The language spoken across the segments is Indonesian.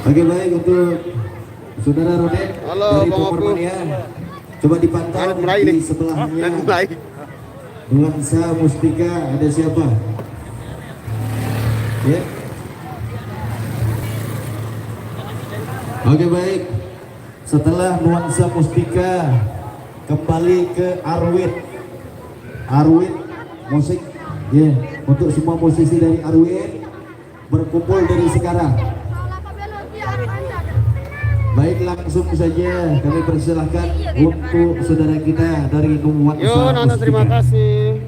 Oke, baik untuk saudara Rodet Halo, dari Bang Oku. Pomormania. Coba dipantau di sebelahnya Nuansa Mustika ada siapa? Ya. Oke, baik. Setelah Nuansa Mustika kembali ke Arwit musik ya, untuk semua musisi dari Arwit berkumpul dari sekarang. Baik, langsung saja kami persilahkan untuk saudara kita dari Nuansa Yo, Nana, Mustika. terima kasih.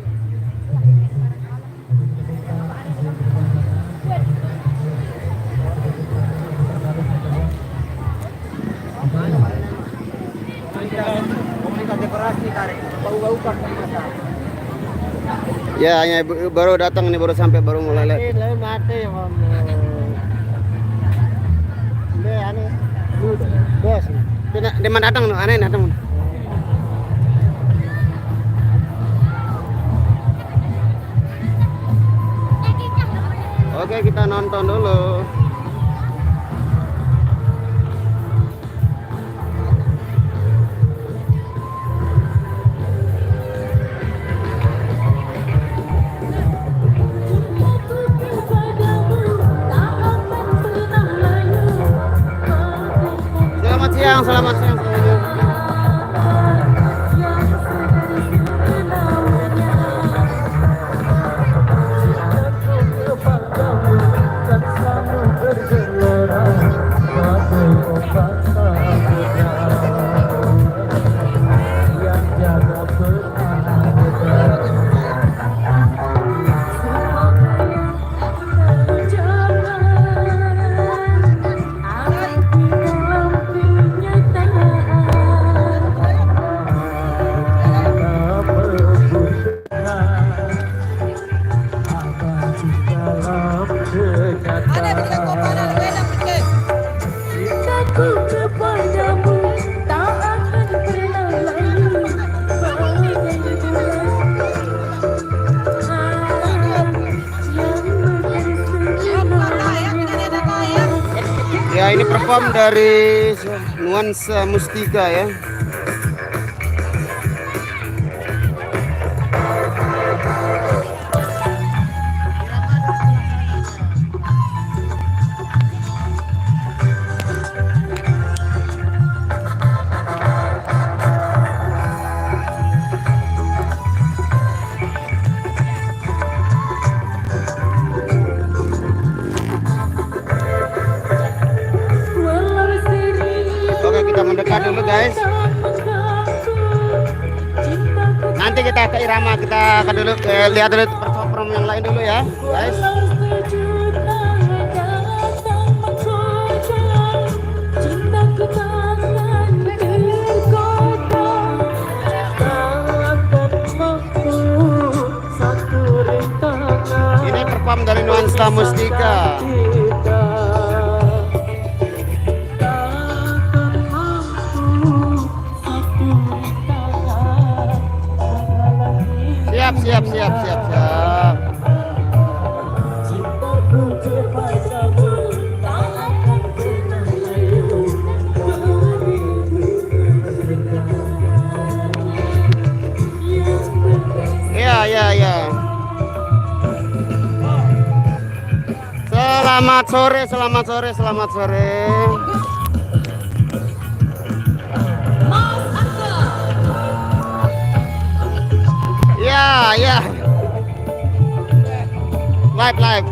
Ya, hanya baru datang nih, baru sampai, baru mulai lihat. Di mana datang? Aneh datang. Oke, kita nonton dulu. Selamat siang semuanya. Ya, ini perform dari Nuansa Mustika ya. Kita mendekat dulu guys. Nanti kita ke irama, kita akan dulu lihat dulu perform yang lain dulu ya guys. Ini perform dari Nuansa Mustika. Siap. Ya. Selamat sore. Ya. Live.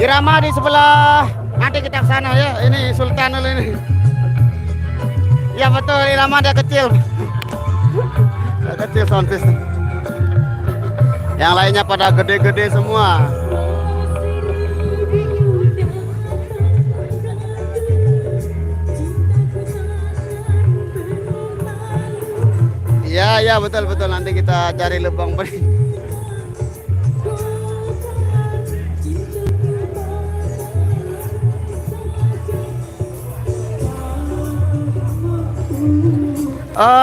Irama di sebelah. Nanti kita ke sana ya. Ini Sultan dulu ini. Ya betul, irama dia kecil. Dia kecil soundpiece. Yang lainnya pada gede-gede semua. Ya betul nanti kita cari lubang beri.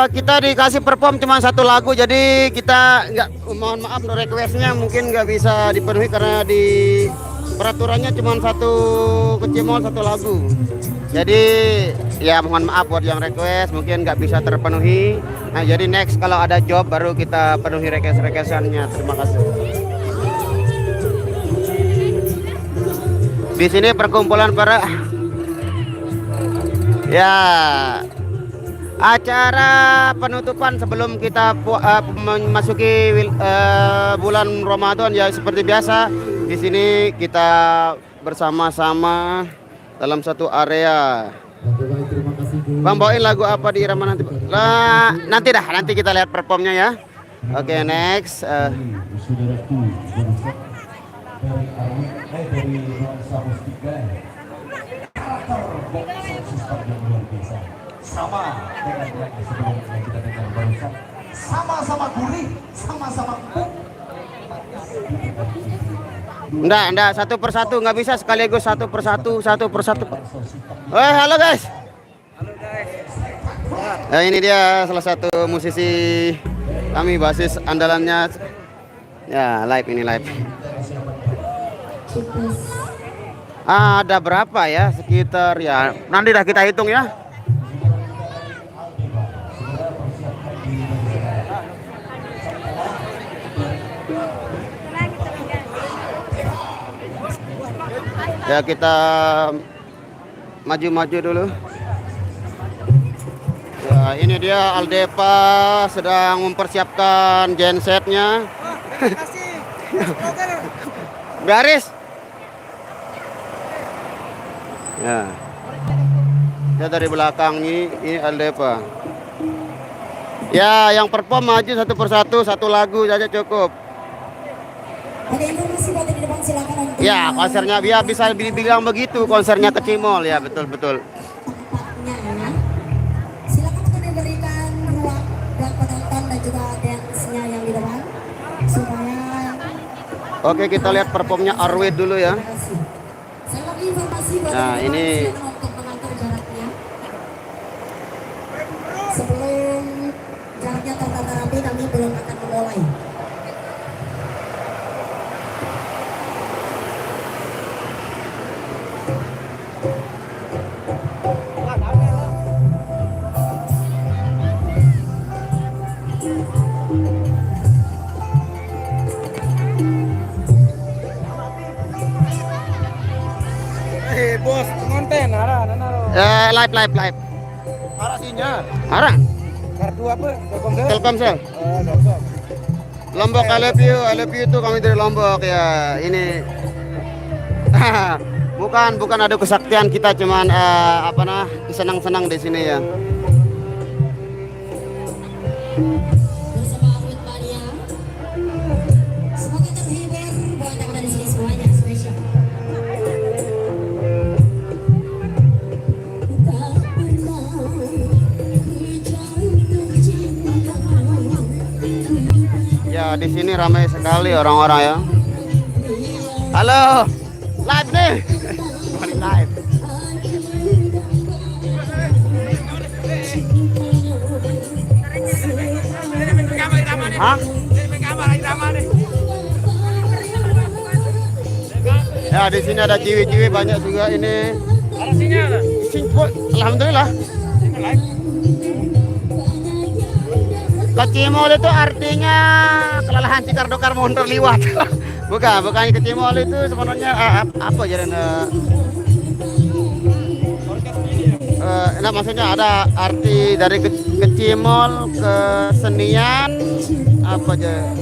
Kita dikasih perform cuma satu lagu, jadi kita mohon maaf requestnya mungkin nggak bisa dipenuhi karena di peraturannya cuma satu kecimol satu lagu. Jadi ya mohon maaf buat yang request mungkin nggak bisa terpenuhi. Nah jadi next kalau ada job baru kita penuhi request-requestannya. Terima kasih. Di sini perkumpulan para ya acara penutupan sebelum kita memasuki bulan Ramadan ya seperti biasa di sini kita bersama-sama dalam satu area. Bang bawain lagu apa di irama nanti? Nanti kita lihat performnya ya. Oke, next. Sama dengan yang sebelumnya kita dengar barusan, sama-sama gurih, sama-sama empuk. Enggak, satu persatu nggak bisa sekaligus satu persatu. Halo guys. Nah, ini dia salah satu musisi kami, basis andalannya. Ya, live. Ada berapa ya? Sekitar ya. Nanti dah kita hitung ya. Ya kita maju dulu. Ya ini dia Aldepa sedang mempersiapkan gensetnya. Garis. Ya. Ya dari belakang ini Aldepa. Ya yang perform maju satu persatu, satu lagu saja cukup. Ada informasi buat di depan silakan untuk Ya konsernya dia bisa dibilang begitu, konsernya Kecimol ya betul. tempatnya. Silakan untuk diberikan ruang buat penonton dan juga dance-nya yang di depan supaya. Oke kita lihat performnya Arwid dulu ya. Saya lagi informasi buat Nah, di depan, ini- silakan untuk mengatur jaraknya. Sebelum jaraknya tertata rapi kami belum akan memulai. Bos, konten arah, Live. arah sinyal. Arah Kartu apa? Telkomsel. Telkomsel. Telkom. Lombok I love you itu kami dari Lombok ya. Ini bukan ada kesaktian kita cuman senang-senang di sini ya. Bersama Ahmad Mania. Semoga terhibur buat yang ada di sini semuanya spesial. Ya di sini ramai sekali orang-orang ya. Halo, live nih. Live. Hah? Ya di sini ada ciwi-ciwi banyak juga ini. Arah sinyal. Alhamdulillah. Kecimol itu artinya kelelahan Cikardokar mohon terliwat. bukan kecimol itu sebenarnya apa jadi nah maksudnya ada arti dari kecimol ke senian apa aja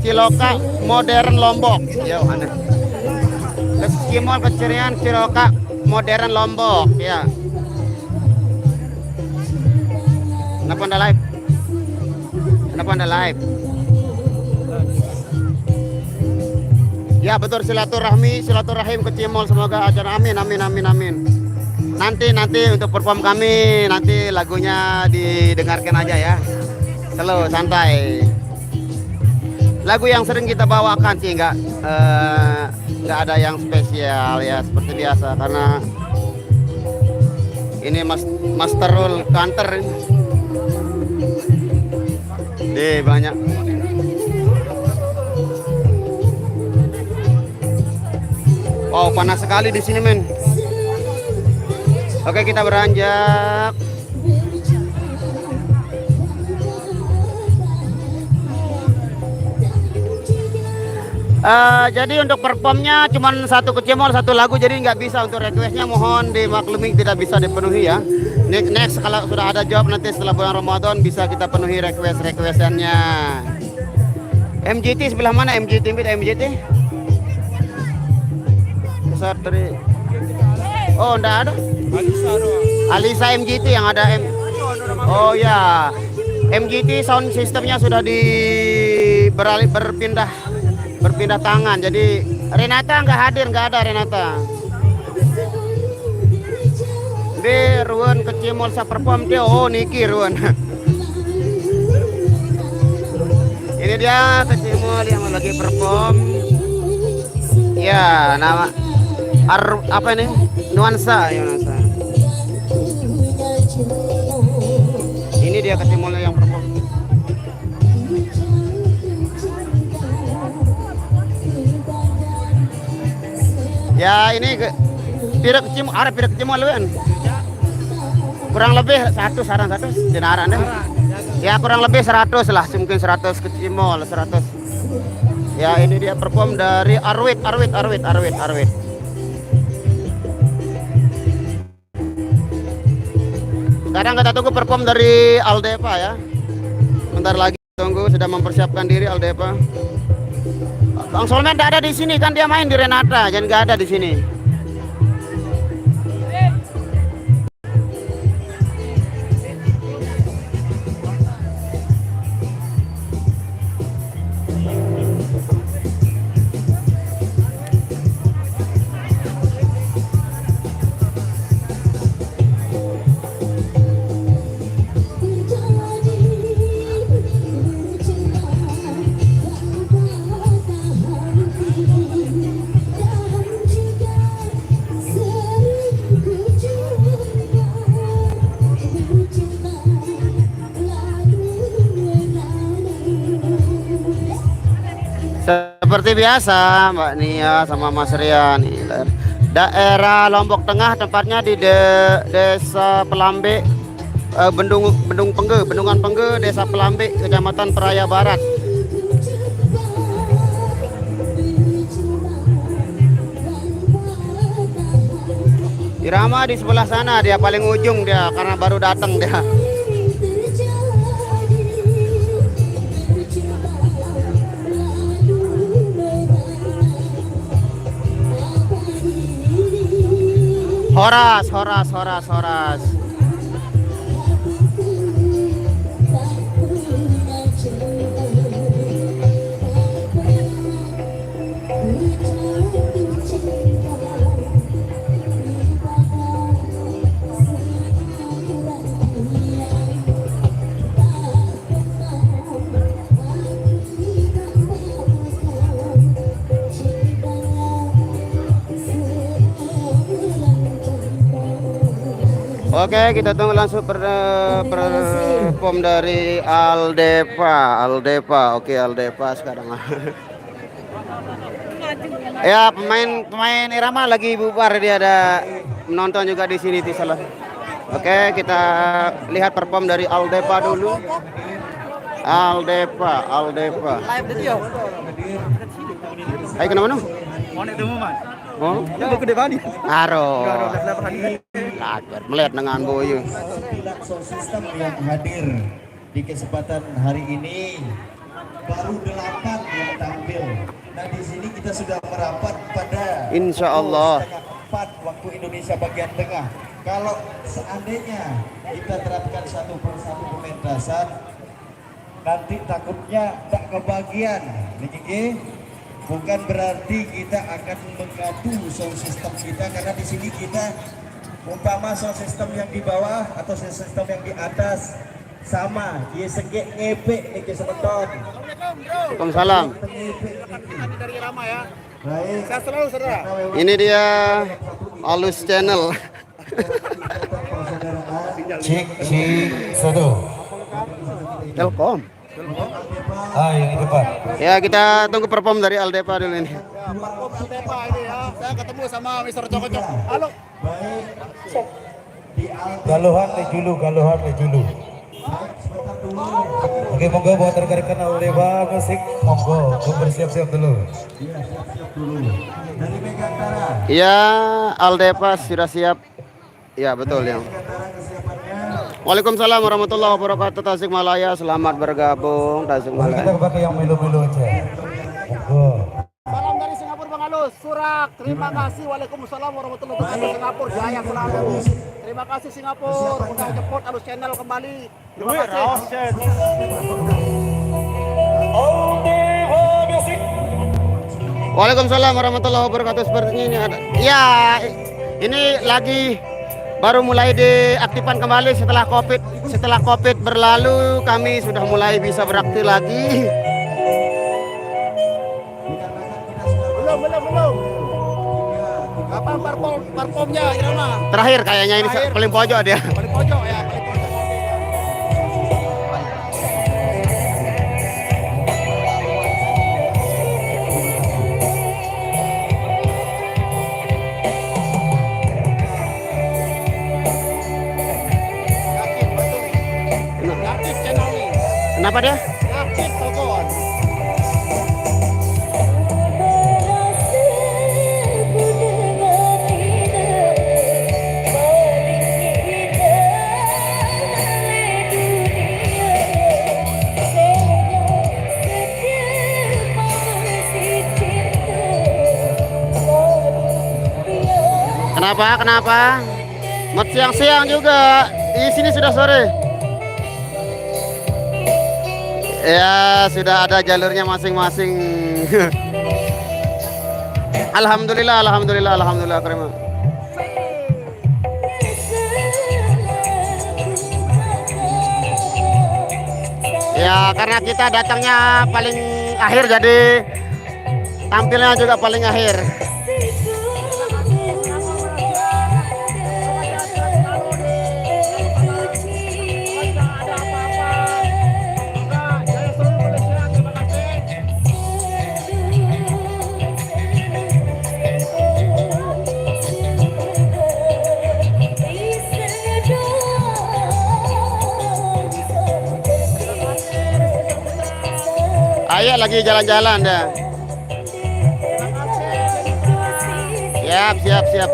Ciloka modern Lombok ya aneh. Kecimol kecerian Ciloka modern Lombok ya. Kenapa anda live? Ya betul silaturahim Kecimol semoga acara amin. Nanti untuk perform kami nanti lagunya didengarkan aja ya. Slow santai. Lagu yang sering kita bawakan sih nggak ada yang spesial ya seperti biasa karena ini Masterul Kanter. Banyak. panas sekali di sini, men. Oke, kita beranjak. Jadi untuk performnya cuman satu kecemol, satu lagu, jadi nggak bisa untuk requestnya, mohon dimaklumi tidak bisa dipenuhi ya. Next kalau sudah ada job nanti setelah bulan Ramadan bisa kita penuhi requestannya. MGT sebelah mana? MGT besar dari. Oh, enggak ada. Alisa MGT yang ada Oh ya, MGT sound sistemnya sudah berpindah tangan. Jadi Renata nggak hadir, nggak ada Renata. Di Ruan kecimol sa perform dia. Oh, Niki Ruan. Ini dia kecimol yang lagi perform. Ya, nama apa ini? Nuansa. Ini dia kecimol yang perform. Ya, ini pirak kecimol kan. Kurang lebih 100 dinaran deh. Ya, kurang lebih 100 lah, mungkin 100 kecimol, 100. Ya, ini dia perform dari Arwit. Sekarang kita tunggu perform dari Aldepa ya. Bentar lagi tunggu, sedang mempersiapkan diri Aldepa. Bang Solmen tidak ada di sini kan, dia main di Renata, jadi nggak ada di sini. Seperti biasa Mbak Nia sama Mas Rian, daerah Lombok Tengah, tempatnya di Desa Pelambe, Bendungan Pengge, Desa Pelambe, Kecamatan Peraya Barat. Irama di sebelah sana, dia paling ujung dia karena baru datang dia. Horas. Oke, kita tunggu langsung perform dari Aldepa. Oke, Aldepa sekarang. Ya, pemain Irama lagi bubar, dia ada menonton juga di sini salah. Oke, kita lihat perform dari Aldepa dulu. Aldepa. Live di dia. Ayo kenapa nu? Mau nek temu, Mas. Oh, Itu gede banget. aro. Melihat dengan boyu. Sound system yang hadir di kesempatan hari ini baru 8 yang tampil. Nah, di sini kita sudah merapat pada Insya Allah 4 waktu Indonesia bagian tengah. Kalau seandainya kita terapkan satu persatu pementasan, nanti takutnya tak kebagian. Niki, bukan berarti kita akan mengadu sound system kita, karena di sini kita umpama sound system yang di bawah atau sound system yang di atas sama, dia segek ngepek niki semeton. Waalaikumsalam. Dari Rama ya. Baik. Saya selalu saudara. Ini dia Alus Channel. Cek 1. Telkom. yang di depan. Ya, kita tunggu perform dari Aldepa dulu ini. Ya, Parkom Aldepa ini ya. Saya ketemu sama Mr. Cokocok. Halo. Galuhan le julu. Oke, monggo buat rekan-rekan Aldepa musik, monggo bersiap-siap dulu. Dari Megantara. Ya, Aldepa sudah siap. Ya, betul ya. Waalaikumsalam warahmatullahi wabarakatuh. Tasikmalaya, selamat bergabung Kita Tasikmalaya. pakai yang milo-milo aja. Monggo. Salam dari Singapura Bang Alus. Surak. Terima kasih. Waalaikumsalam warahmatullahi wabarakatuh. Singapura jaya selalu. Terima kasih Singapura. Udah jemput Alus Channel kembali. Terima kasih. Waalaikumsalam warahmatullahi wabarakatuh. Sepertinya ini ada. Ya, ini lagi baru mulai diaktifkan kembali setelah COVID. Setelah COVID berlalu, kami sudah mulai bisa beraktif lagi. Belum. Kapan parfumnya Irama? Terakhir kayaknya ini Terakhir. paling pojok dia. Paling pojok ya, paling pojok. Aktif channel ini. Kenapa dia? Aktif pokok. Kenapa? Mat siang-siang juga. Di sini sudah sore. Ya, sudah ada jalurnya masing-masing. Alhamdulillah. Karima. Ya, karena kita datangnya paling akhir, jadi tampilnya juga paling akhir. Ayo lagi jalan-jalan dah. Siap.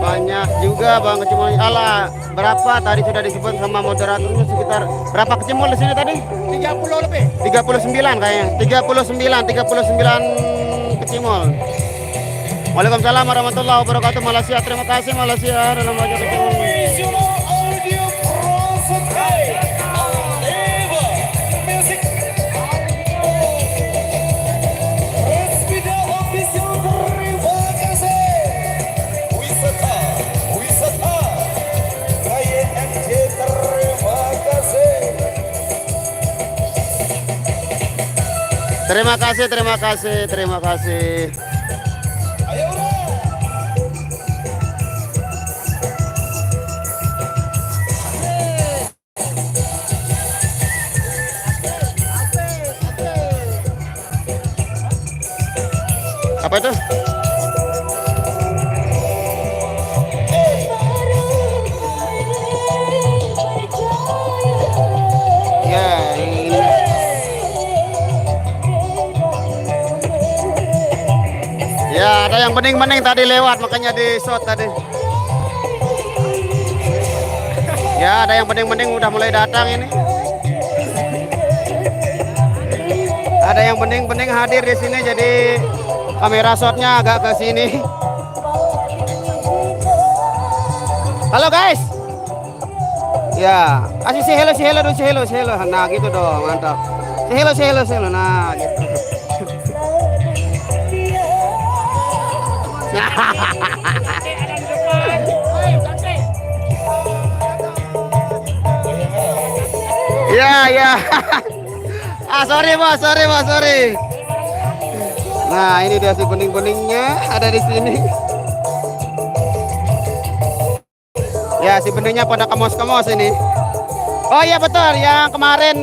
Banyak juga Bang Kecimol. Alah, berapa tadi sudah disebut sama moderatornya sekitar berapa kecimol di sini tadi? 30 lebih. 39 kayaknya. 39 kecimol. Waalaikumsalam warahmatullahi wabarakatuh. Malaysia, terima kasih Malaysia dalam banyak kecimol. Terima kasih. Apa itu? Ya, ini. Ya, ada yang bening-bening tadi lewat, makanya di shot tadi. Ya, ada yang bening-bening udah mulai datang ini. Ada yang bening-bening hadir di sini, jadi kamera shotnya agak ke sini. Halo guys. Ya, kasih si hello dulu. Nah, gitu dong, mantap. Si hello. Nah, gitu. Ya. Sorry bos. Nah, ini dia si bening-beningnya ada di sini. Ya, si beningnya pada kemos-kemos ini. Oh iya betul, yang kemarin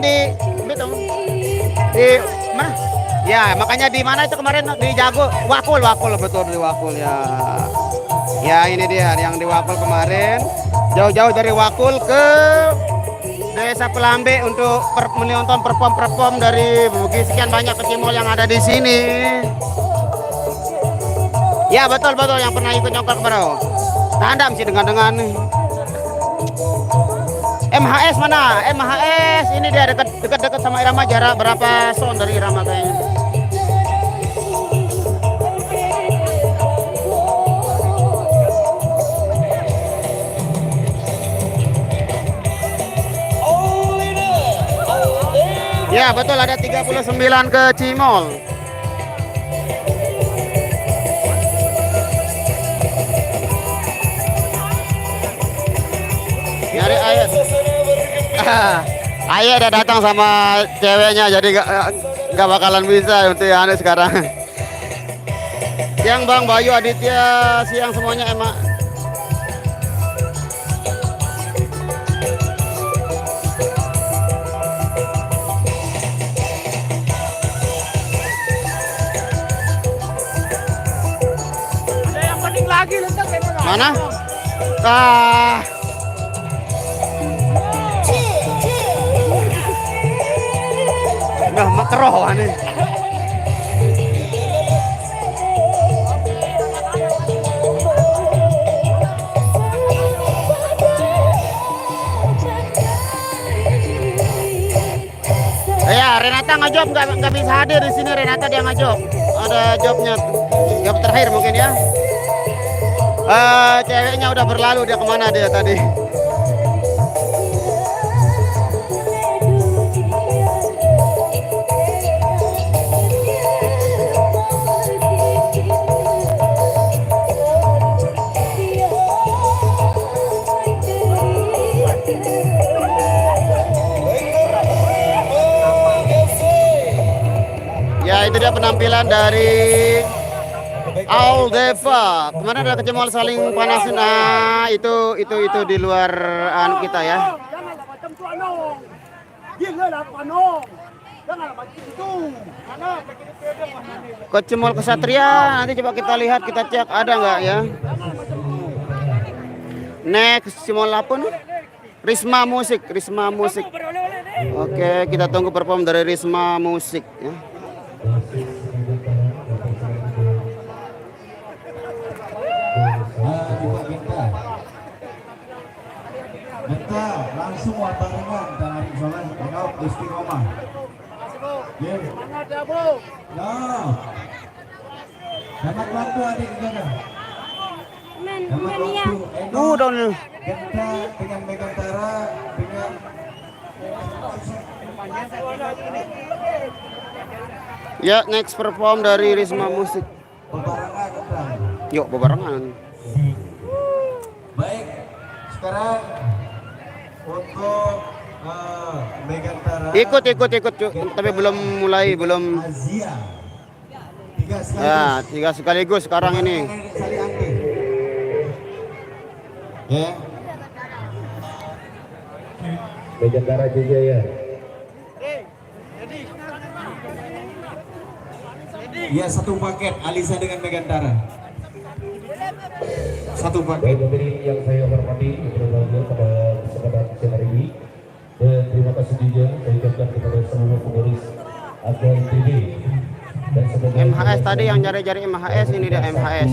Di mana? Ya, makanya di mana itu kemarin di Jago, Wakul betul di Wakul ya. Ya ini dia yang di Wakul kemarin. Jauh-jauh dari Wakul ke Desa Pelambe untuk menonton perform dari sekian banyak kecimol yang ada di sini. Ya betul yang pernah ikut nyongkol kemarin. Tanda mesti dengan nih. MHS mana? MHS ini dia dekat sama Irama, jarak berapa sound dari Irama kayaknya. Ya betul ada 39 ke Cimol. Nyari Ayat. Ayat udah datang sama ceweknya, jadi nggak bakalan bisa untuk yang aneh sekarang. Siang Bang Bayu Aditya, siang semuanya emak. Ada yang penting lagi lentak Mana? Ah. Nah, makroh aneh. Ya, Renata ngajob nggak bisa hadir di sini. Renata dia ngajob. Ada jobnya, job terakhir mungkin ya. Ceweknya udah berlalu, dia kemana dia tadi? Ya itu dia penampilan dari Aldeva. Kemarin ada kecemol saling panasin. Nah itu di luar kita ya. Janganlah macam tu Anong. Gilalah Anong. Janganlah macam itu. Anak Kecemol kesatria. Nanti coba kita lihat, kita cek ada nggak ya. Next kecemol apa nih? Risma Musik. Oke, kita tunggu perform dari Risma Musik ya. Bentar, langsung wabarengan dan hari sholat engkau istiqomah. Ya. semangat ya, Bu. Nah, dapat waktu adik kita. Dapat waktu. Udah nih. Kita dengan Megantara dengan Ya, next perform dari Risma Musik. bebarengan kita. Yuk, bebarengan. Baik, sekarang untuk Megantara Ikut, Cuk. Tapi belum mulai, belum. Azia. Tiga sekaligus. Ya, 3 sekaligus sekarang ini. Saling aktif. Ya. Megantara Jaya. Ya, satu paket Alisa dengan Megantara. Satu paket. Baik hadirin yang saya hormati, berbahagia pada kesempatan siang hari ini, dan terima kasih juga saya ucapkan kepada seluruh pengurus Agen TV dan semoga MHS tadi yang cari-cari MHS, ini dia MHS.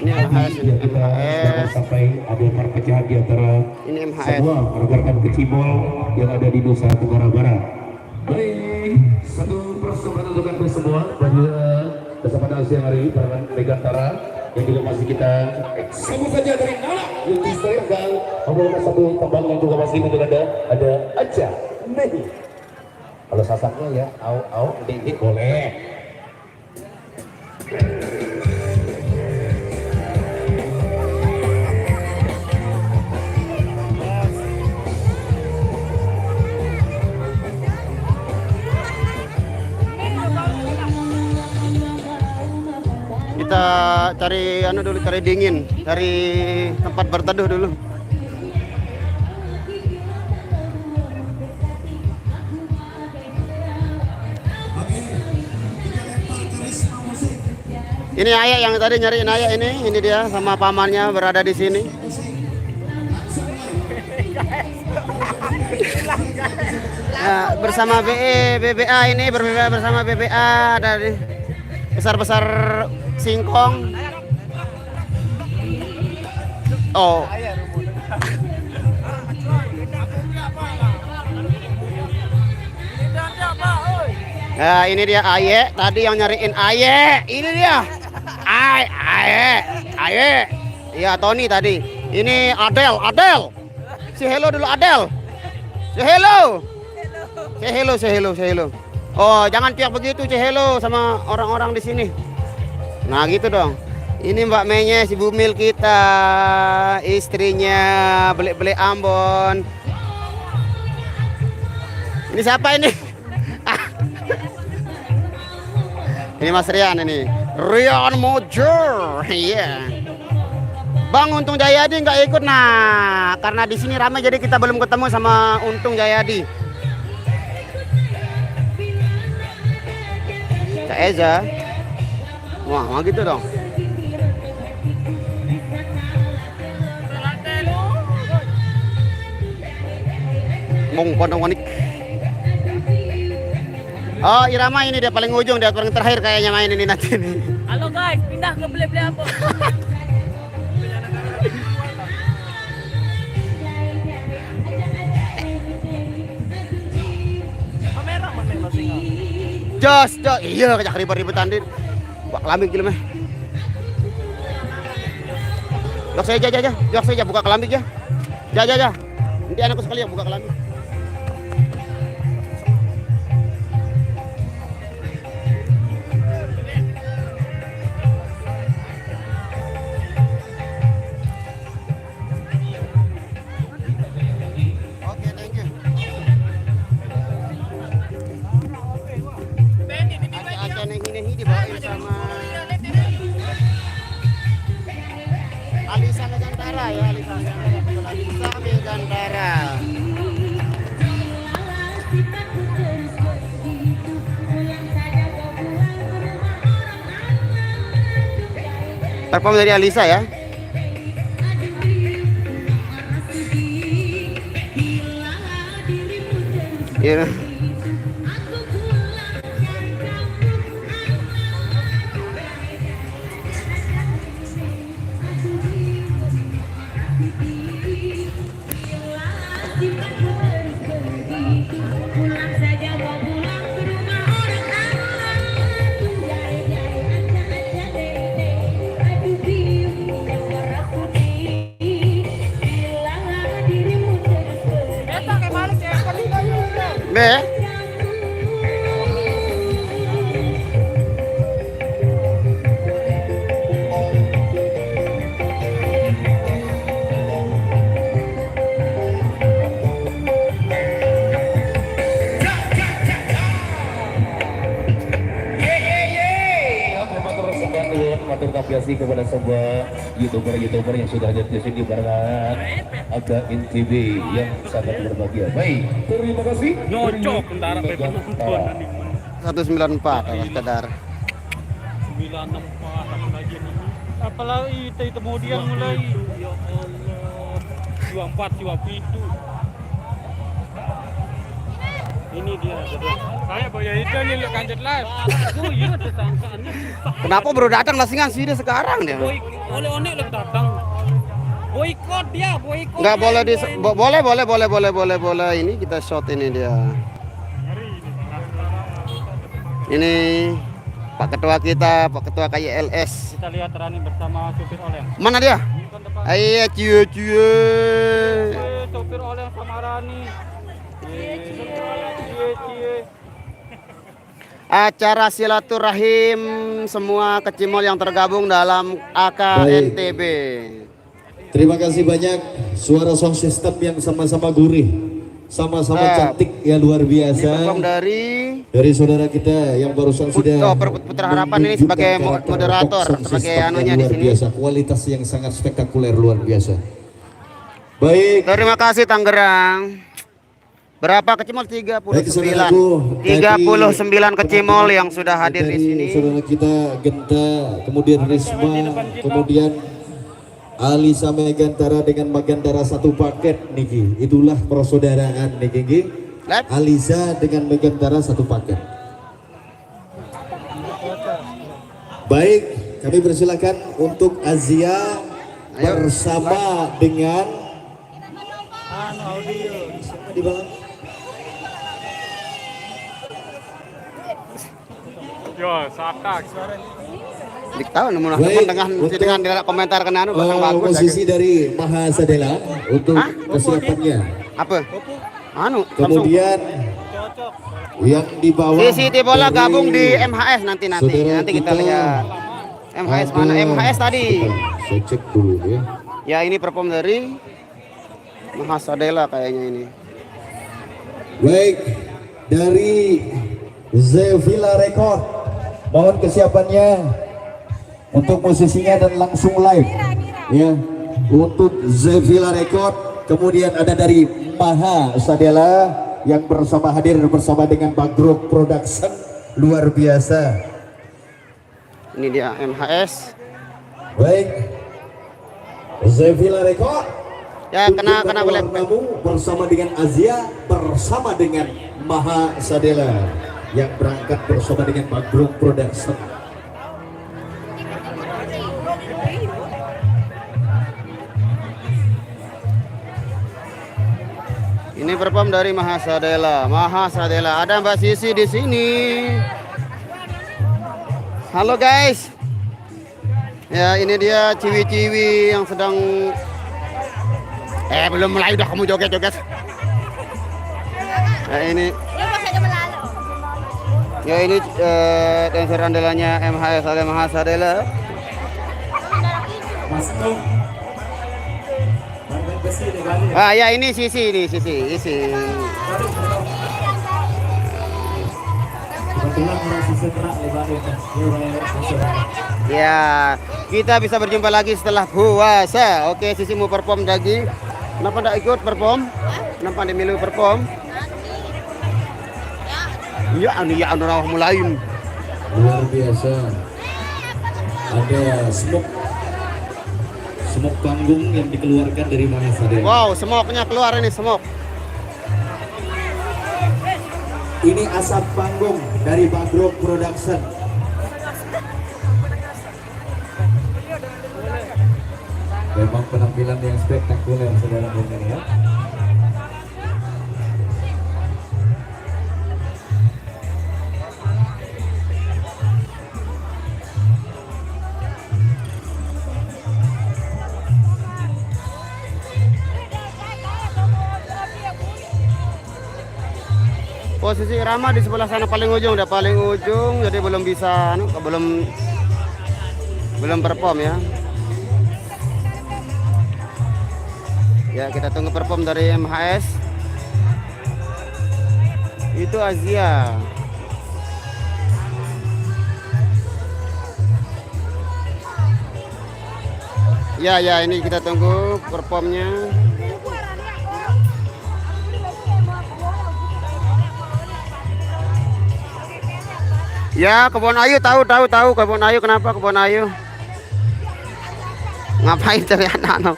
Ini MHS, ini MHS. sampai ada perpecahan di antara Ini MHS. semua rekan-rekan kecimol yang ada di Nusa Tenggara Barat. Baik, satu persembahan untuk anda semua pada kesempatan siang hari ini para Megantara yang juga masih kita sebut saja dari Nala Yudhistira dan membawa satu tembang yang juga masih untuk ada Aja Nehi. Kalau sasaknya ya au dik boleh. Kita cari cari dingin, cari tempat berteduh dulu. Ini Ayek yang tadi nyariin Ayek ini dia sama pamannya berada di sini. Ya, bersama BBA ini bersama BBA dari besar-besar singkong. Oh. Nah, ini dia Ayek tadi yang nyariin Ayek. Ini dia. Ayek. Iya, Tony tadi. Ini Adel. Si hello dulu Adel. Si hello. Say hello. Oh, jangan tiap begitu, say hello sama orang-orang di sini. Nah, gitu dong. Ini Mbak Menye, si Bumil kita, istrinya beli Ambon. Ini siapa ini? Ini Mas Rian ini. Rian Mojo. Iya. Bang Untung Jayadi nggak ikut. Nah, karena di sini ramai jadi kita belum ketemu sama Untung Jayadi. Kak Eza. Wah, gitu dong. Mong Pondowanik. Oh, Irama ini dia paling ujung, dia paling terakhir kayaknya main ini nanti nih. Halo guys, pindah ke beli-beli apa? Kamera mana masih? Jos, iya kajak ribet-ribetan din. Buka kelambi gila mah. Jok saya buka kelambi aja. Ja. Nanti anakku sekali yang buka kelambi. Alisa Megantara ya, Alisa Megantara. Perform dari Alisa ya. Iya. Be. Matur apresiasi kepada semua youtuber yang sudah hadir di sini barengan Aga NTB yang sangat berbahagia. Baik, terima kasih. Nyocok tentara penonton. 194 awas kadar. 964 apalagi ini. Apalagi itu kemudian mulai. Ya Allah. 24 itu. Ini dia. Saya boya itu nih lo kanjut live. Oh iya tersangkaannya. Kenapa baru datang lasingan sini sekarang dia? Oleh-oleh lo datang. Boykot dia, boykot. Enggak boleh boleh. Ini kita shot ini dia. Ini Pak Ketua kita, Pak Ketua KYLS. Kita lihat Rani bersama supir oleh. Mana dia? Ayo cie. Supir oleh sama Rani. Acara silaturahim semua kecimol yang tergabung dalam AKNTB. Terima kasih banyak, suara sound system yang sama-sama gurih, sama-sama cantik ya, luar biasa. Dari saudara kita yang barusan sudah Putra Harapan ini sebagai moderator, sebagai anunya di sini. Biasa, kualitas yang sangat spektakuler luar biasa. Baik. Terima kasih Tangerang. Berapa kecimol? Baik, 39. 39 kecimol yang sudah hadir di sini. Saudara kita Genta, kemudian Risma, kemudian Alisa Megantara dengan Megantara satu paket niki. Itulah persaudaraan niki. Lep. Alisa dengan Megantara satu paket. Baik, kami persilakan untuk Azia bersama dengan siapa di bawah? Yo, satak. Diktahu namun Baik, dengan komentar kena anu bakal bagus. posisi dari Mahasadela untuk kesiapannya. Apa? Anu, Kemudian yang di bawah Siti bola dari gabung di MHS nanti saudara kita lihat. MHS mana? ada- MHS tadi. Saya cek dulu ya. Ya ini perform dari Mahasadela kayaknya ini. Baik, dari Zevilla Record, mohon kesiapannya untuk musisinya dan langsung live ya. Untuk Zevilla Record, kemudian ada dari Mahasadela yang hadir bersama dengan Bagro Production, luar biasa. Ini dia MHS. Baik, Zevilla Record. Ya kena boleh. Namu bersama dengan Azia, bersama dengan Mahasadela yang berangkat bersama dengan Bagro Production. Ini perform dari Mahasadela. Ada Mbak Sisi di sini. Halo guys. Ya ini dia ciwi-ciwi yang sedang belum mulai udah kamu joget-joget. Nah ini. Ya ini dancer andalannya MHS oleh Mahasadela. Ah ya ini Sisi. Ya, kita bisa berjumpa lagi setelah puasa. Oke, Sisi mau perform lagi. Kenapa enggak ikut perform? Kenapa di milu perform? Ya, anu rawah mulain. Luar biasa. Ada smoke panggung yang dikeluarkan dari Mahasadela. Wow, smoke-nya keluar ini smoke. Ini asap panggung dari Bagro Production. Memang penampilan yang spektakuler saudara-saudara ya. Posisi Rama di sebelah sana paling ujung, jadi belum bisa belum perform ya. Ya, kita tunggu perform dari MHS. Itu Azia. Ya, ini kita tunggu performnya. Ya, Kebon Ayu tahu Kebon Ayu, kenapa Kebon Ayu? Ngapain cari anak-anak?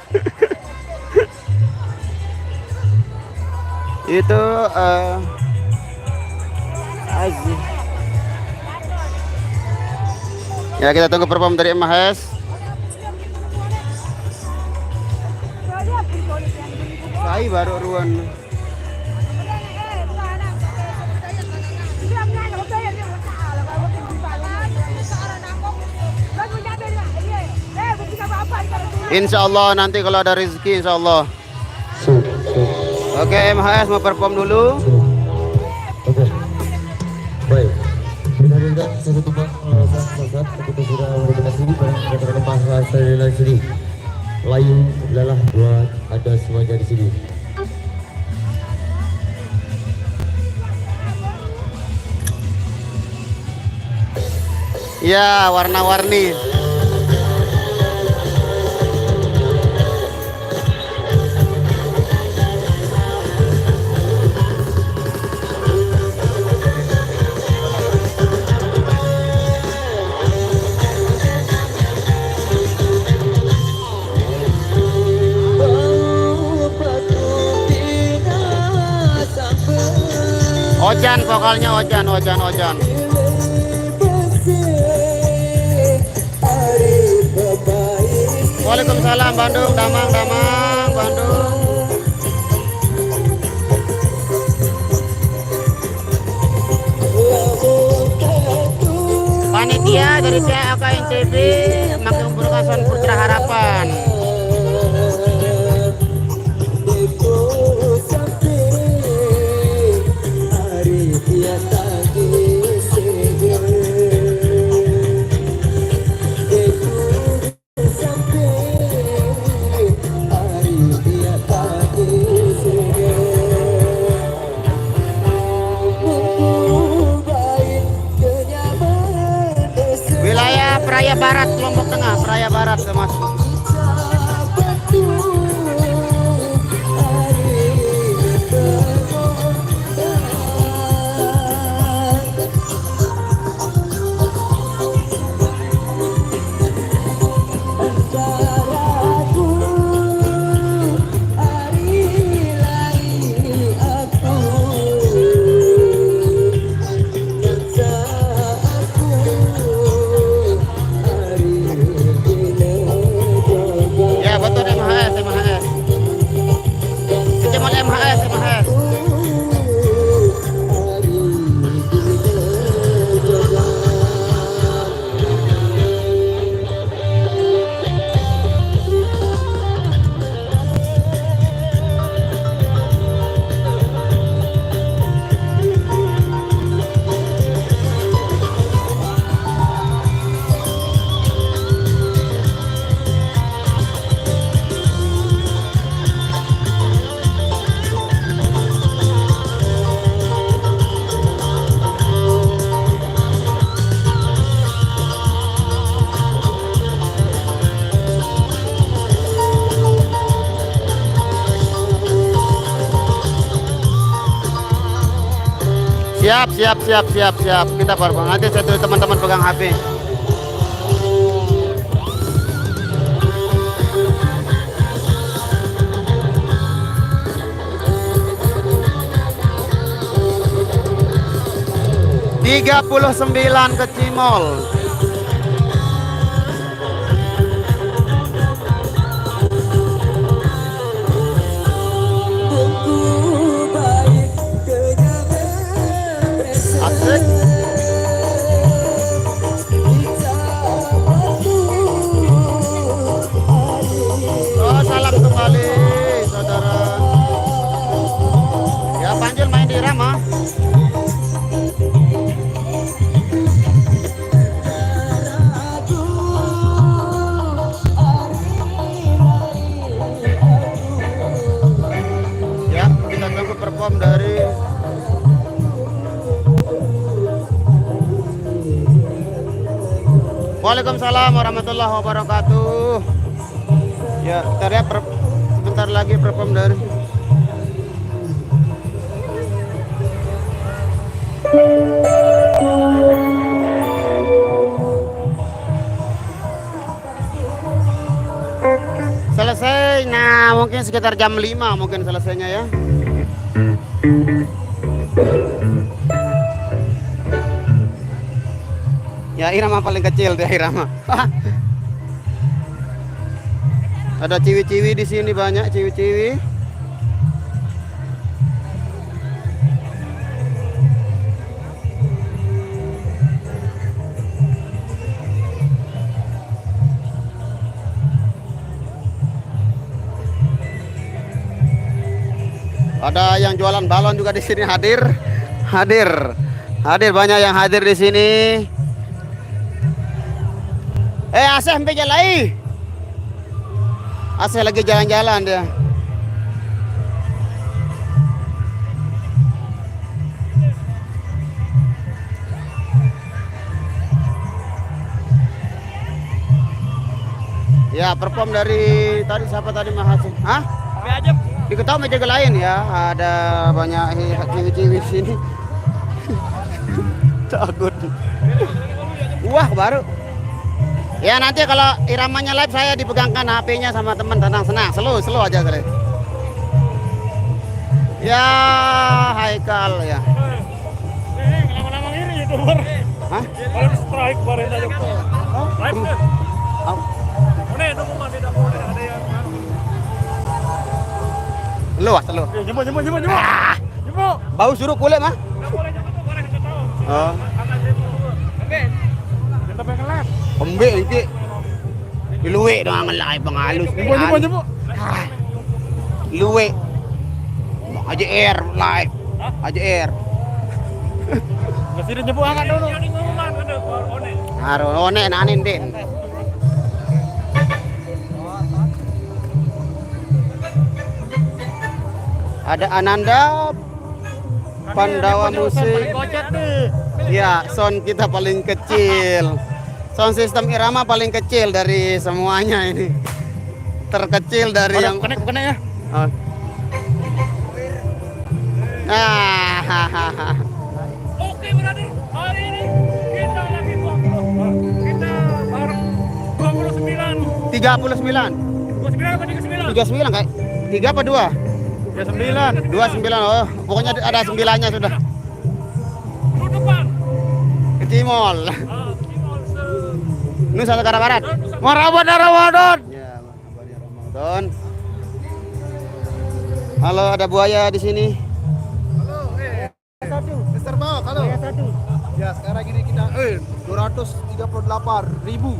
Itu Aziz. Ya, kita tunggu perform dari MHS. Saya baru ruan. Insya Allah nanti kalau ada rezeki, insya Allah. Oke, MHS mau perform dulu. Oke. Baik. Kita lihat satu tempat saat kita sudah berdekat sini barang katakan Mahasadela sini. Layu lalah buat ada semuanya di sini. Ya, warna-warni. Ojan, vokalnya Ojan. Waalaikumsalam Bandung, Damang, Bandung. Panitia dari PAK NTB mengumpulkan Putra Harapan. Wilayah Praia Barat, Lombok Tengah, Praia Barat termasuk. Ya betul MHS. Kecamatan MHS. Siap. Kita perbang. Nanti saya tulis teman-teman pegang HP. ke Cimol. Asik. Oh, salam kembali, saudara. Ya, Panjul main di Irama. Ya, kita tunggu perform dari Waalaikumsalam warahmatullahi wabarakatuh. Ya, kita lihat sebentar lagi perform dari selesai. Nah, mungkin sekitar jam 5 mungkin selesainya ya. Ya, Irama paling kecil deh, Irama. Ada ciwi-ciwi di sini, banyak ciwi-ciwi. Ada yang jualan balon juga di sini hadir banyak yang hadir di sini. Aseh sampai jalan. Aseh lagi jalan-jalan dia. Ya, perform dari tadi siapa tadi Mahasiswa? Hah? Diketahui meja lain ya. Ada banyak ciwi-ciwi sini. Takut. Wah, baru. Ya, nanti kalau iramanya live saya dipegangkan HP-nya sama teman, tenang-senang, slow aja kali. Ya, Haikal ya. Hah? Kalau strike kemarin aja kok. Live kan? Oh. Mana itu kok tidak boleh ada yang Luas lu. Jemput. Ah, Jemput. bau suruk kulit mah. Tidak boleh jemput tuh, boleh kita tahu. Oh, Akan jemput. Oke. Kita pengen live. pembe iki. Luwe dong ngelai bang halus. Jemput. Ah, luwe. AJR live. AJR. Masih jemput angkat dulu. Yang ngomong ada one. Haro one nanin din. Ada Ananda Pandawa musik. Kocet nih. Ya, sound kita paling kecil. Sound sistem Irama paling kecil dari semuanya ini. Terkecil dari yang Connect ya. Oh. Nah, Oke berarti hari ini kita lagi 20. Kita bareng 29. 39. 29 apa 39? 39 kayak 3 apa 2? 29. 29. Oh, pokoknya ada 9-nya sudah. Penutupan. Ke Cimol. Timol Nusa Tenggara Barat. Ramadan. Ya, Ramadan. Halo, ada buaya di sini. Mister Bang, halo. Ya, sekarang ini kita 238.000.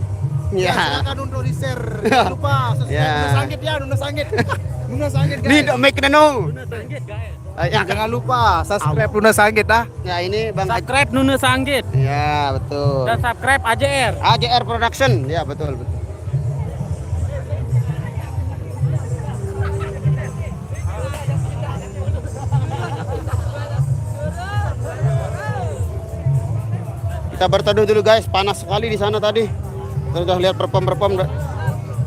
Ya. Silakan untuk di-share. Jangan lupa subscribe Ya. Nuna Sanggit. Nuna Sanggit, Nih, guys. make neno. Ya, Jangan lupa subscribe Nuna Sanggit ah. ya ini Bang Subscribe Nuna Sanggit Ya, betul. dan subscribe AJR. AJR Production. Ya, betul. Kita berteduh dulu guys, panas sekali di sana tadi. Kita udah lihat perform.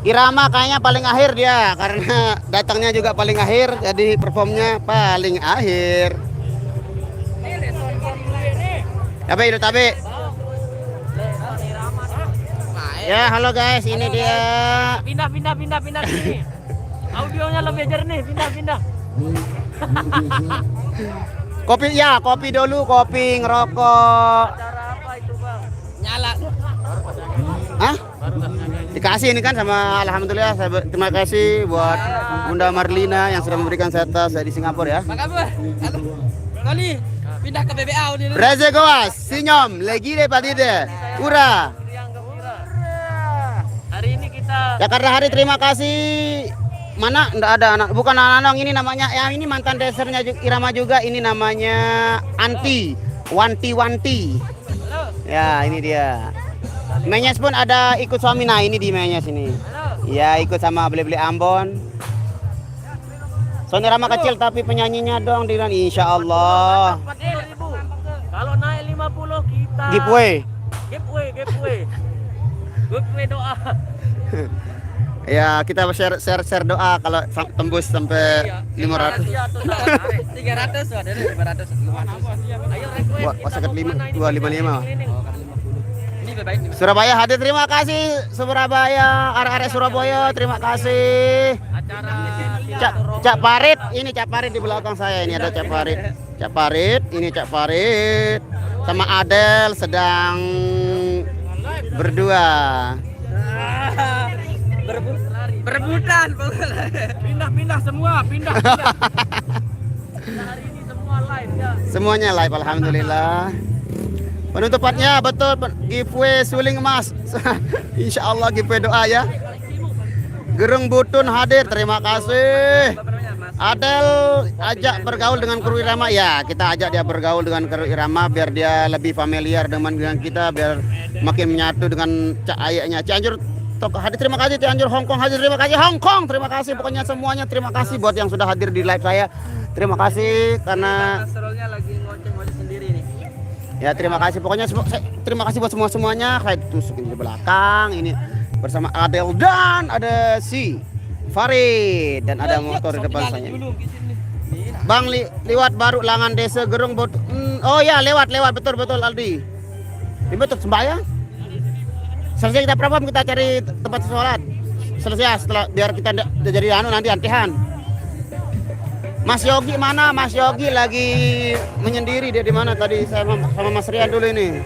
Irama kayaknya paling akhir dia karena datangnya juga paling akhir, jadi performnya paling akhir. Apa itu tabe? Ya, halo guys, ini dia. Pindah sini. Audionya lebih jernih, pindah. Kopi dulu, kopi ngerokok. Cara apa itu, Bang? Hah? Dikasih ini kan sama alhamdulillah terima kasih buat Bunda Marlina yang sudah memberikan saya tas dari Singapura ya. Makasih. Halo. Kali pindah ke BBA udah. Reze Goas, Sinyom, Legire Padide, Ura. Yang gembira. Hari ini kita Jakarta Hari terima kasih. Mana? Enggak ada anak, bukan anak ini namanya. Ya ini mantan dancernya Irama juga. Ini namanya Anti, Wanti. Ya ini dia. Menyes pun ada ikut suami. Nah ini di Menyes ini. Ya ikut sama beli Ambon. Soalnya Irama kecil tapi penyanyinya dong dengan insya Allah. 40.000. Kalau naik 50 kita Giveaway. Giveaway doa. Ya kita share doa kalau tembus sampai 500. 300 ada 500 lumayan. Ayo request. Wah, pasakat 255. Ini baik nih. Surabaya hadir, terima kasih Surabaya, arek-arek Surabaya, terima kasih. Acara Cak Parit, ini Cak Parit di belakang saya, ini ada Cak Parit. Ini Cak Parit sama Adel sedang berdua. Berebutan. pindah semua, pindah. Hari ini semua live ya. Semuanya live alhamdulillah. Penutupannya betul giveaway suling emas. Insya Allah giveaway doa ya. Gerung Butun hadir, terima kasih. Adel ajak bergaul dengan kru Irama ya, kita ajak dia bergaul dengan kru Irama biar dia lebih familiar dengan kita, biar makin menyatu dengan ayahnya. Cianjur hadir, terima kasih. Cianjur Hongkong hadir, terima kasih. Hongkong terima kasih, pokoknya semuanya terima kasih buat yang sudah hadir di live saya. Terima kasih karena Kolesterolnya lagi ngoceh-ngoceh sendiri nih. ya terima kasih pokoknya terima kasih buat semuanya. Kayak tusuk di belakang ini bersama Adel dan ada si Farid dan ada motor di depan saya. Bang lewat baru Langan Desa Gerung Bot. Oh ya lewat betul Aldi. Ini betul sembahyang. Selesai kita perform kita cari tempat sholat. Selesai setelah biar kita jadi nanti antihan. Mas Yogi mana? Mas Yogi lagi menyendiri, dia di mana tadi sama Mas Rian dulu ini.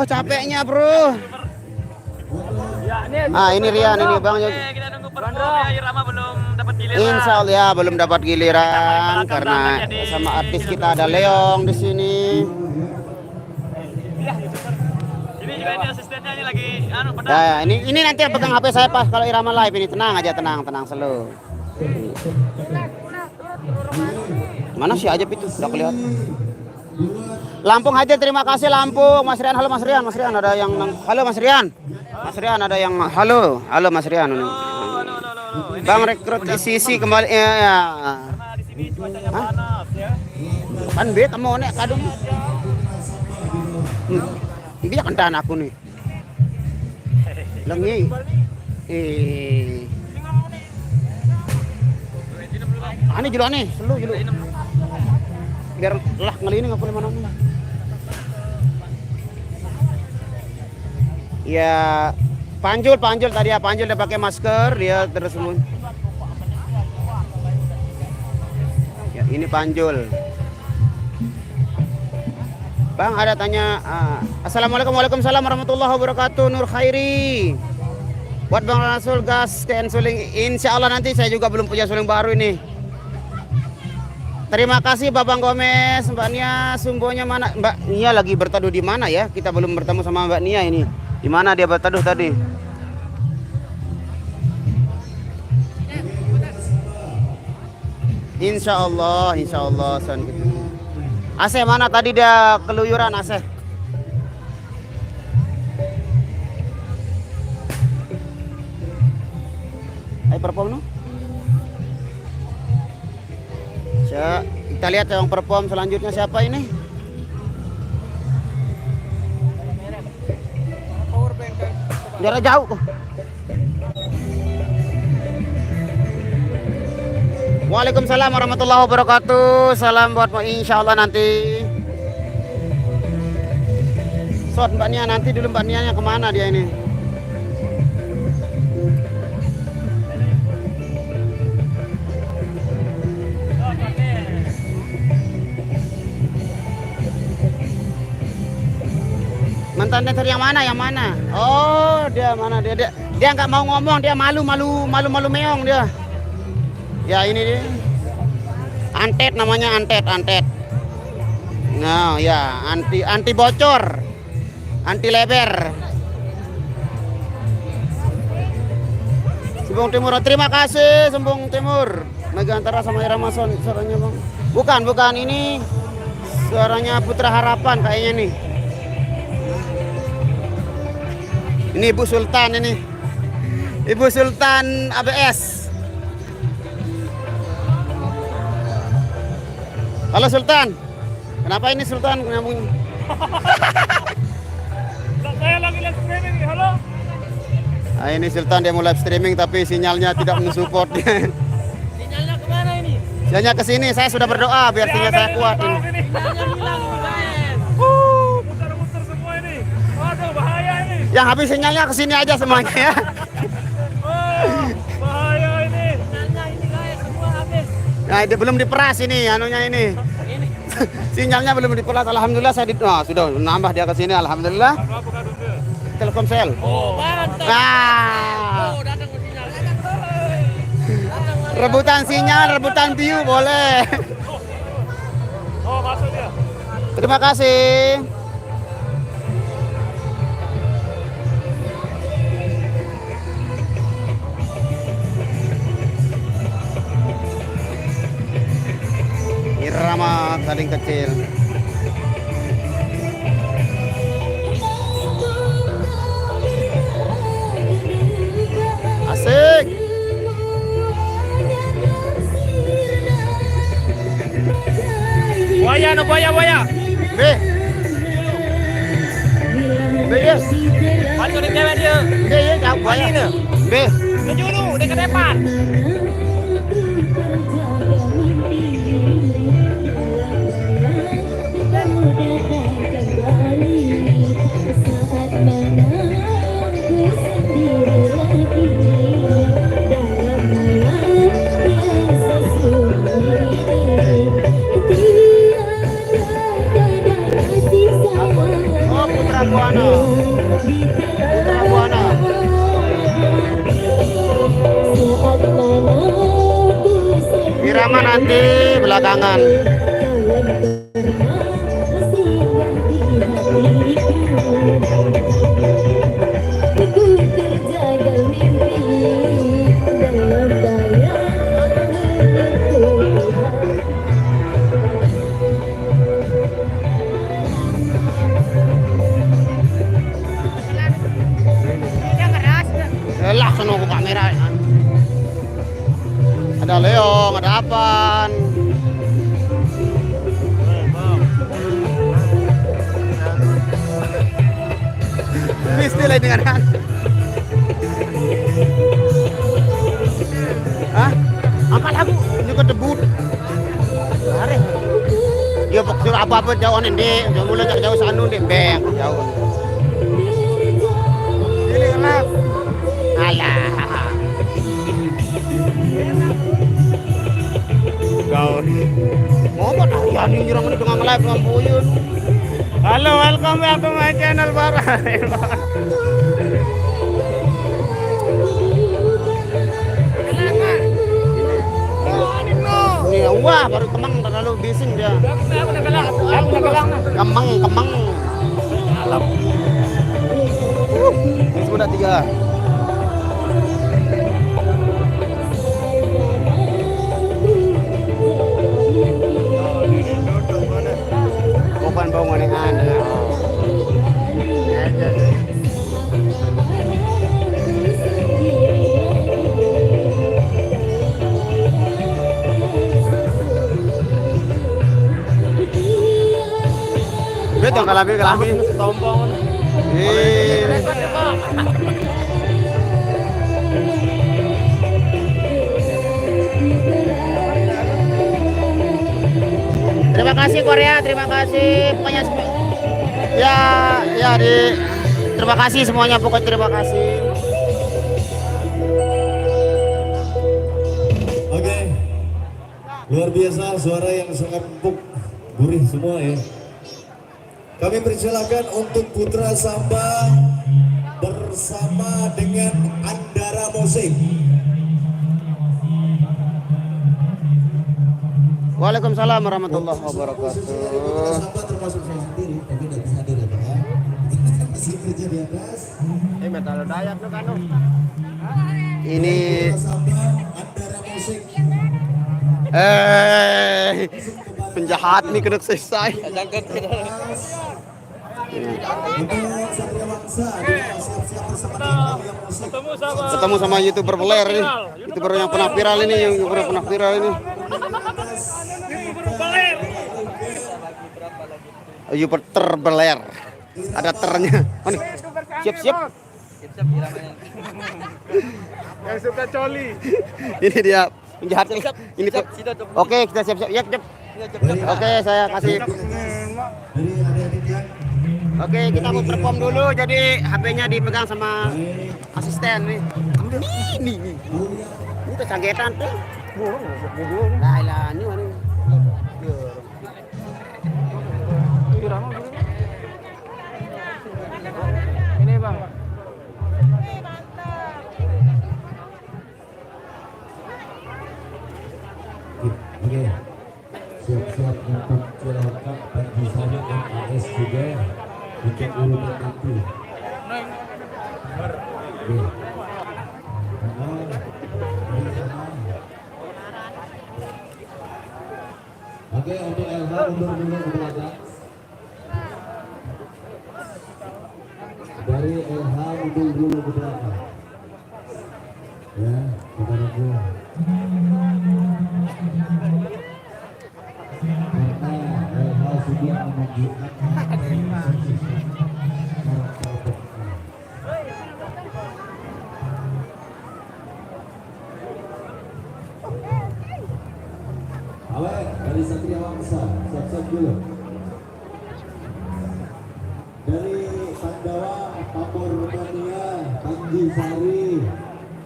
Capeknya bro. Ini Rian, ini Bang Yogi. Kita nunggu perform ya, Irama belum dapat giliran. Insya Allah ya belum dapat giliran karena sama artis kita ada Leong di sini. Ini juga ini asistennya ini lagi pedang. Ya, ini nanti yang pegang HP saya pas kalau Irama live ini, tenang aja, tenang slow. Mana sih aja itu udah kelihatan. Lampung hadir, terima kasih Lampung. Mas Rian, halo Mas Rian. Mas Rian ada yang halo Mas Rian. Mas Rian ada yang halo Mas Rian. Bang rekrut sisi kembali ya. Karena di sini cuacanya panas ya. Kan be kamu nek kadung. Ini ya kentaan aku nih. Lengi. Ini jelo nih, selu. Biar lah ngelini ngapa mana nih. Ya, Panjul tadi ya, Panjul dia pakai masker, dia terus ya, ini Panjul. Bang ada tanya, Assalamualaikum Waalaikumsalam warahmatullahi wabarakatuh. Nur Khairi. Buat Bang Rasul gas ke suling. Insya Allah nanti saya juga belum punya suling baru ini. Terima kasih Babang Gomez, Mbak Nia, Sumbonya mana? Mbak Nia lagi berteduh di mana ya? Kita belum bertemu sama Mbak Nia ini. Di mana dia berteduh tadi? Insya Allah. Aceh mana tadi dia keluyuran Aceh? Ayo perform no? Kita lihat yang perform selanjutnya siapa ini? Jarak jauh. Waalaikumsalam warahmatullahi wabarakatuh. Salam buat insya Allah nanti. Mbak Nia nanti dulu, Mbak Nia kemana dia ini? Mantan dancer yang mana? Oh, dia mana dia nggak mau ngomong, dia malu meong dia. Ya ini dia. Antet namanya, antet. Nah, ya anti bocor, anti leber. Sumbung Timur, terima kasih Sumbung Timur. Megantara sama Irama suaranya bang. Bukan ini suaranya Putra Harapan kayaknya nih. Ini Ibu Sultan ini. Ibu Sultan ABS. Halo Sultan. Kenapa ini Sultan? Saya lagi live streaming nih, halo. Nah, ini Sultan dia mau live streaming tapi sinyalnya tidak mensupport. Sinyalnya kemana ini? Sinyalnya ke sini. Saya sudah berdoa biar sinyal saya kuat ini. Sinyalnya hilang guys. Putar-putar semua ini. Waduh, bahaya ini. Yang habis sinyalnya ke sini aja semuanya ya. Bahaya ini. Sinyalnya ini guys, semua habis. Nah, dia belum diperas ini anunya ini. Sinyalnya belum diperas. Alhamdulillah saya sudah nambah dia ke sini alhamdulillah. Telkomsel. Oh, mantap. Nah. Oh, datang ke sinyal. Rebutan sinyal, rebutan view boleh. Oh, masuk dia. Terima kasih. Irama saling kecil. Asik. Buaya. B. Yes. Paling udah cewek dia. B ya, jauh buaya. B. Tuju dulu, dia ke depan. Buana. Putra Buana. Irama nanti belakangan. Langsung nunggu kamera. Ada leong, ada apaan. Istilah dengan hah? Angkat aku juga debut. Hari. Dia pokoknya apa-apa jauhan ini, jauh mulai jauh sanu deh, beng jauh. Ini kenapa? Alah. Kau ngomong dah ya nih orang ini dengan live dengan Buyun. Halo, welcome back to my channel Bara. Ini wah baru kemang terlalu bising dia. Kemang. Alam. Sudah 3. Bukan bangunan Anda. Betul kalami. Tombong. Terima kasih Korea, terima kasih pokoknya terima kasih semuanya, pokoknya terima kasih. Oke, luar biasa suara yang sangat empuk, gurih semua ya. Kami persilakan untuk Putra Samba bersama dengan Andara Musik. Waalaikumsalam warahmatullahi wabarakatuh. Termasuk saya sendiri, tapi tidak bisa hadir ya Pak ya. Masih kerja di atas. Metal dayak tuh kan. Ini Andara Musik. Penjahat nih kena selesai. Untuk Satria Bangsa, siap-siap bersama dengan William Musik. Ketemu sama YouTuber beler ini. YouTuber yang pernah viral ini, YouTuber terbeler. Ada ternya. Siap-siap. Yang suka coli. Ini dia penjahatnya. Ini tuh. Oke, kita siap-siap. Ya, siap. Oke, saya kasih. Oke, kita mau perform dulu. Jadi HP-nya dipegang sama asisten nih. Nih. Ini kecanggetan tuh. Lah, ini mana? Ini Bang. Oke, siap-siap untuk Cilacap dan di sana MAS juga untuk urutan nanti. Oke, untuk LH mundur dulu ke belakang. Dari LH mundur dulu ke belakang. Ya, kita nunggu. Karena LH sudah menunjukkan Awek dari Satria Bangsa, siap-siap dulu. Dari Pandawa, Papua Romania, Tanjung Sari,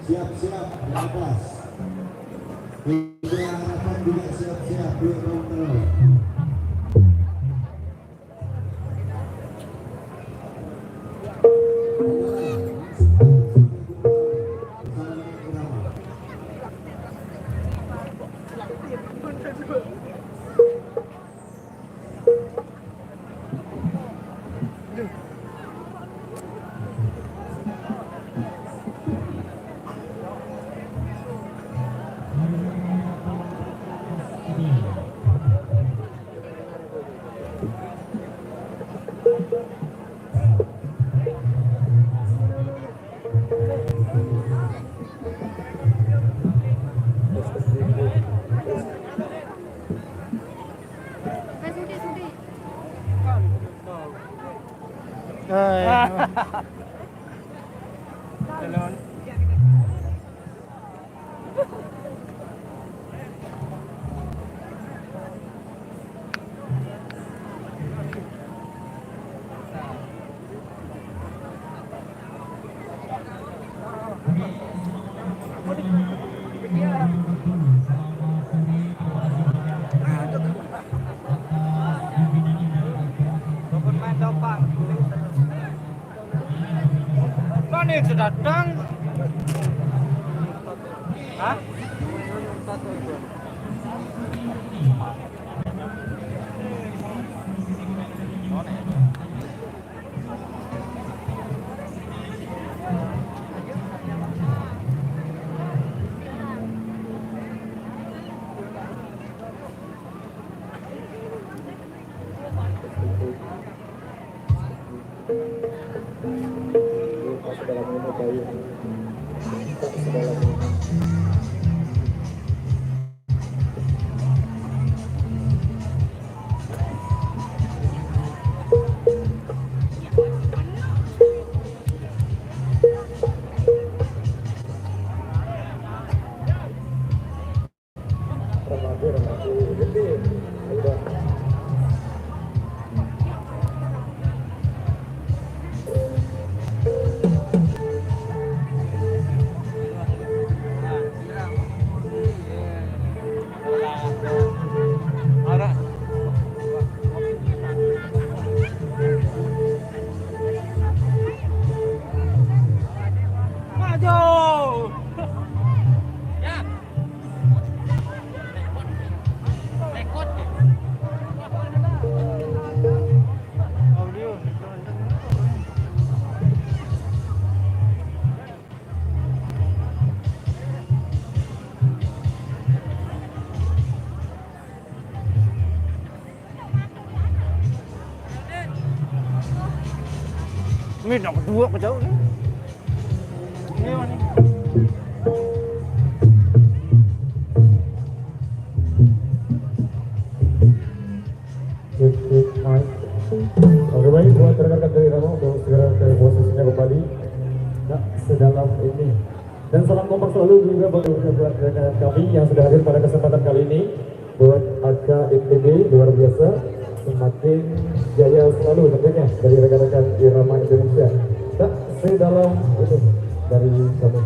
siap-siap di atas. Putra Harapan juga siap-siap di counter. Panik sudah datang. Hah? Ini nomor 2 kejauh nih. Ini mana? Oke baik, buat rekan-rekan dari Rama untuk segera ke posisinya kembali. Nah, sedalam ini. Dan salam kompak selalu juga bagi rekan-rekan kami yang sudah hadir pada kesempatan kali ini. Buat AKITB luar biasa, semakin jaya selalu tentunya dari rekan-rekan Irama Indonesia. Tak sedalam itu dari kami.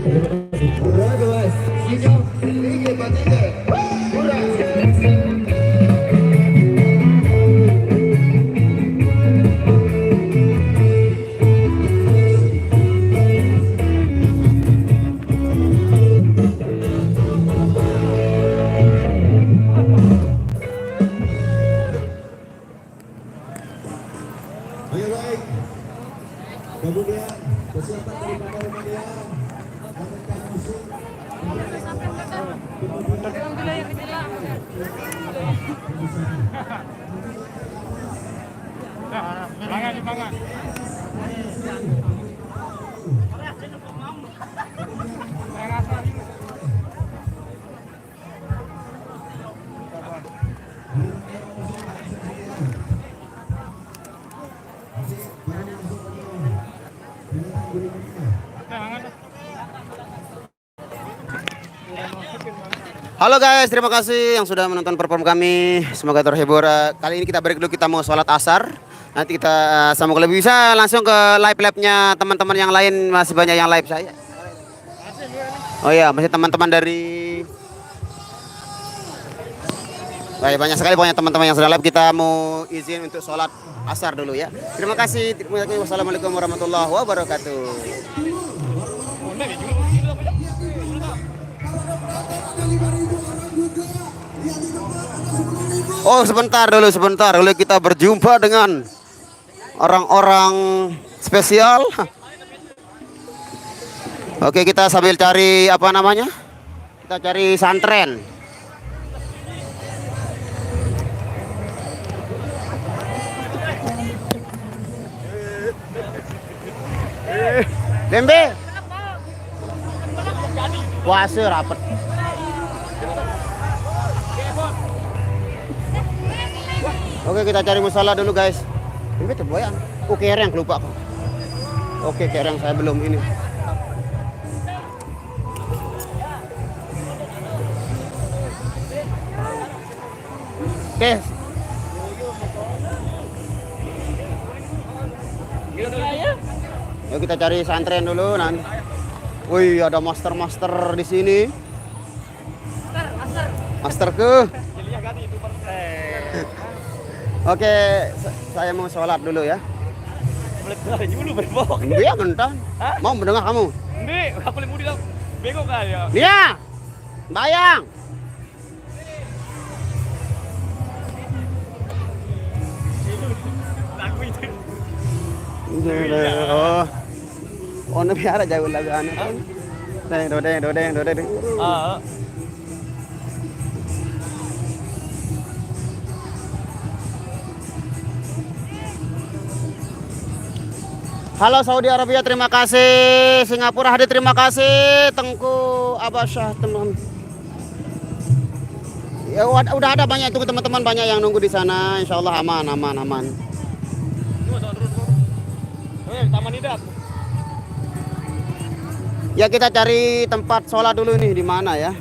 Berapa mas? Oke baik. Kemudian persiapan dari pemain apakah musik Semangat, semangat. Halo guys, terima kasih yang sudah menonton perform kami. Semoga terhibur. Kali ini kita break dulu, kita mau sholat asar. Nanti kita sambung lebih, bisa langsung ke live-nya teman-teman yang lain. Masih banyak yang live saya. Oh iya, masih teman-teman dari baik, banyak sekali pokoknya teman-teman yang sudah live. Kita mau izin untuk sholat asar dulu ya. Terima kasih. Wassalamualaikum warahmatullahi wabarakatuh. Oh sebentar dulu kita berjumpa dengan orang-orang spesial. Oke, kita sambil cari apa namanya? Kita cari santren. Lembe. Puasa rapet. Oke, kita cari musala dulu guys. Ini terboyan. Oh kereng, lupa aku. Oke, kereng saya belum ini. Oke. Yuk kita cari santren dulu nanti. Wih, ada master di sini. Master ke? Oke, saya mau sholat dulu ya. Iya, bentar. Mau mendengar kamu? Hindi, aku boleh mudi lang. Bego ka ya. Dia, bayang. Lagu itu. Oh, biara jauh lagu aneh. Dodeng. Halo Saudi Arabia, terima kasih. Singapura hadir, terima kasih. Tengku Abasyah, teman. Ya udah ada banyak itu teman-teman, banyak yang nunggu di sana. Insya Allah aman. Taman Hidat. Ya kita cari tempat sholat dulu nih, di mana ya?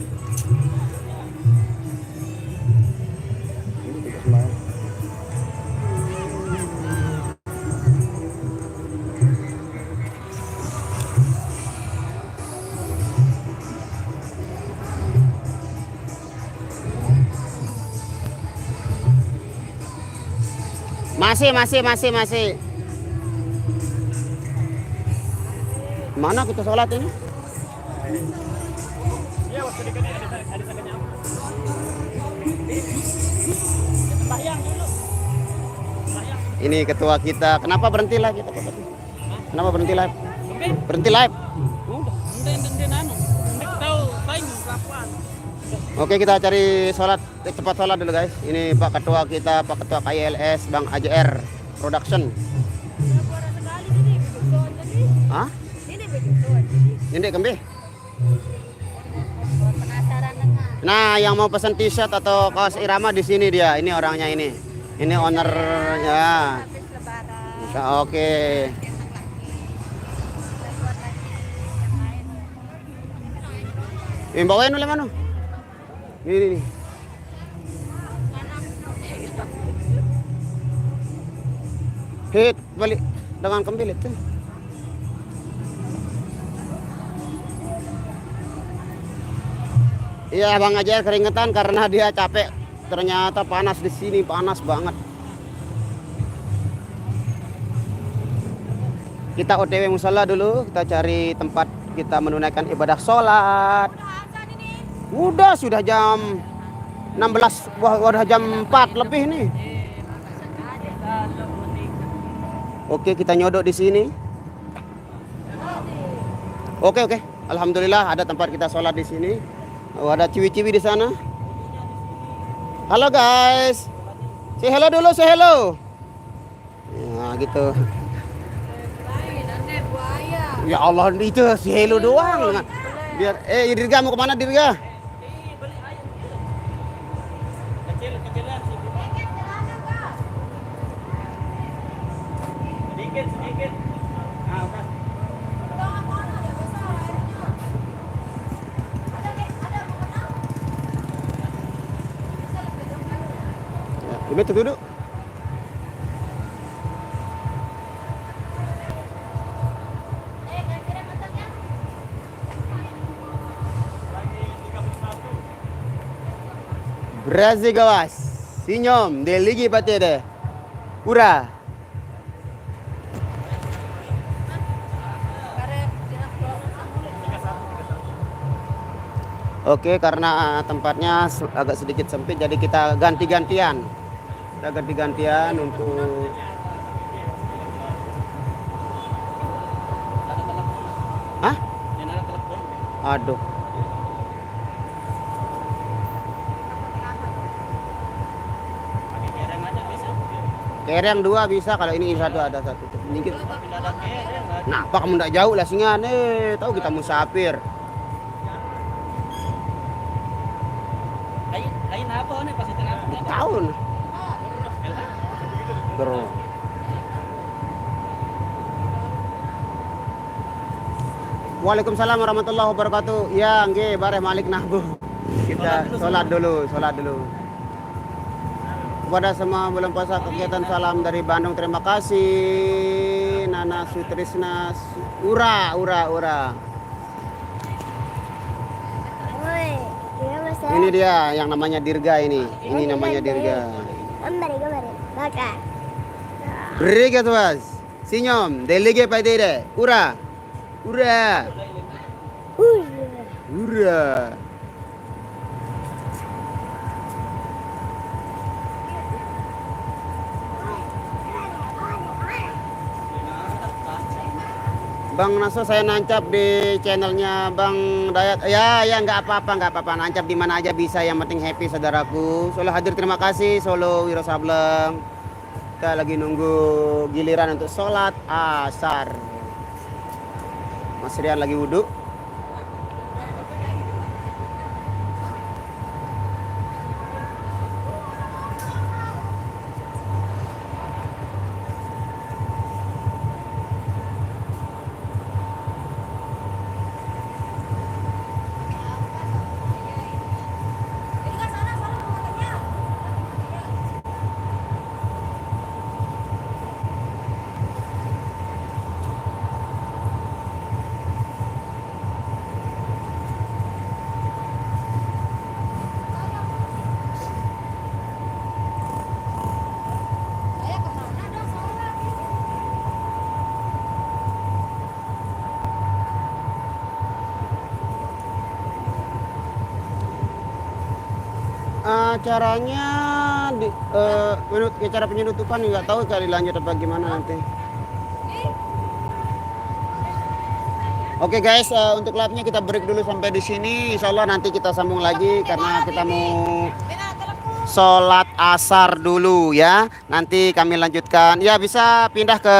Masih. Mana kita sholat ini? Ya, waktu dekat ada sakanya. Ini ketua kita. Kenapa berhenti live kita? Kenapa berhenti live? Berhenti live. Oke, kita cari sholat, cepat sholat dulu guys. Ini Pak Ketua kita, Pak Ketua KILS, Bang AJR Production. Hah? Ini kembe. Nah, yang mau pesan t-shirt atau kaos irama di sini dia. Ini orangnya ini. Ini ownernya. Oke. Ini bawain oleh mana? Ini. Hit balik dengan kembali itu. Iya, Bang Ajar keringetan karena dia capek. Ternyata panas di sini, panas banget. Kita OTW musola dulu, kita cari tempat kita menunaikan ibadah sholat. Sudah jam 16, udah jam 4 lebih nih. Oke, kita nyodok di sini. Oke. Alhamdulillah ada tempat kita sholat di sini. Ada ciwi-ciwi di sana. Halo guys. Say hello dulu, say hello. Nah, gitu. Ya Allah, itu si hello doang. Biar Dirga mau kemana Dirga? Sedikit. Ini tuh duduk. Brazil gawas. Senyum, deligi pati deh. Ura. Oke, karena tempatnya agak sedikit sempit, jadi kita ganti-gantian. Kita ganti-gantian untuk. Hah? Aduh. Kereng 2 bisa, kalau ini satu ada satu. Sedikit. Nah, apa kamu ndak jauh lah singan? Tahu kita musafir. Lain apa nih pas itu apa? Tahun. Bro. Waalaikumsalam warahmatullahi wabarakatuh. Ya, nggih, bareh malik nahbu. Kita sholat dulu. Kepada semua bulan puasa kegiatan salam dari Bandung, terima kasih. Nana Sutrisna Ura. Ini dia yang namanya Dirga ini. Ini namanya Dirga. Bakar. Beri gitu mas. Senyum. Delige pasti deh. Ura. Bang Naso, saya nancap di channelnya Bang Dayat. Ya nggak apa-apa. Nancap di mana aja bisa, yang penting happy saudaraku. Solo hadir, terima kasih. Solo Wiro Sableng. Kita lagi nunggu giliran untuk sholat asar. Mas Rian lagi wudhu. Caranya cara penyelutupan nggak tahu kali lanjut apa gimana nanti. Oke guys, untuk live-nya kita break dulu sampai di sini. Insya Allah nanti kita sambung lagi karena kita mau sholat asar dulu ya. Nanti kami lanjutkan. Ya, bisa pindah ke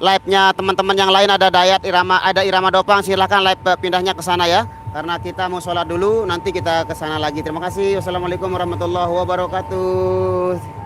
live-nya teman-teman yang lain. Ada Irama Dopang, silahkan live pindahnya ke sana ya. Karena kita mau sholat dulu, nanti kita ke sana lagi. Terima kasih. Wassalamualaikum warahmatullahi wabarakatuh.